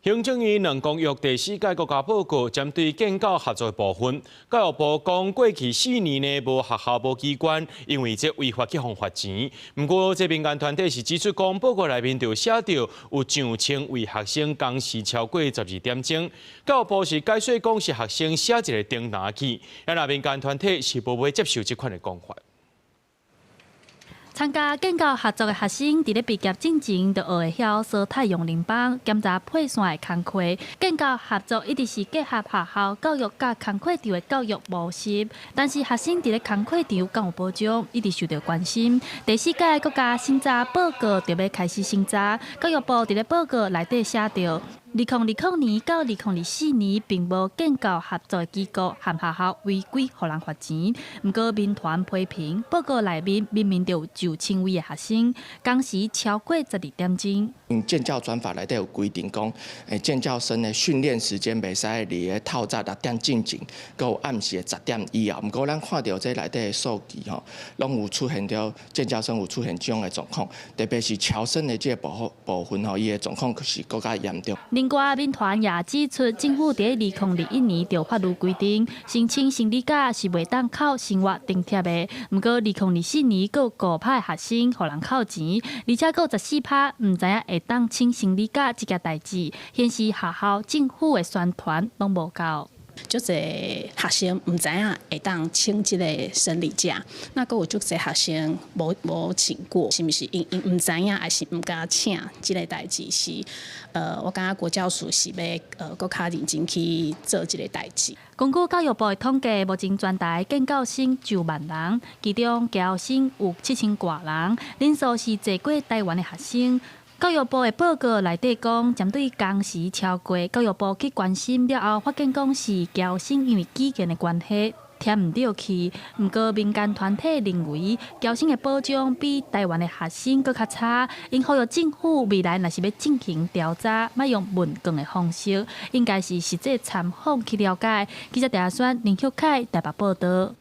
行政院两公约第4届国家报告针对建教合作的部分，教育部讲过去4年内无学校无机关因为这违法去互罚钱。不过，这民间团体是指出讲，报告内面就写到有上千位学生工时超过12点钟，教育部是解说讲是学生写一个订单去，那民间团体是无要接受这款的讲法。 参加建教合作的学生，伫咧毕业进前就学会晓扫太阳能板、检查配线的工课。建教合作一直是结合学校教育甲工课场的教育模式，但是学生伫咧工课场敢有保障，一直受到关心。第4届国家审查报告就要开始审查，教育部伫咧报告内底写到。 2020年到2024年，并无建教合作机构和学校违规，互人罚钱。不过，民团批评报告内面明明就有9千位的学生，工时超过12点钟。建教专法内底有规定讲，建教生的训练时间袂使离个透早6点进前，佮有暗时的10点以后。不过，咱看到这内底的数据吼，拢有出现到建教生有出现这种的状况，特别是侨生的这个部分吼，伊的状况是更加严重。 另外，民团也指出，政府在2021年就法律规定，申请生理假是袂当靠生活津贴的。不过，2024年佫有5%的学生互人扣钱，而且佫有14%唔知影会当请生理假这件代志，显示学校、政府的宣传拢无够。 足侪学生唔知影会当请即个生理假，那佫有足侪学生无请过，是毋是因唔知影，还是唔敢请？即个代志是，我感觉国教署是要佫较认真去做即个代志。根据教育部的统计，目前全台建教生9万人，其中侨生有7000多人，人数是侪过台湾的学生。 教育部的报告内底讲，针对工时超过，教育部去关心了后，发现讲是侨生因为语言的关系填唔到去。不过民间团体认为，侨生的保障比台湾的学生佫较差，因呼吁政府未来若是要进行调查，莫用问卷的方式，应该是实际参访去了解。记者陈亚轩、林秀凯台北报道。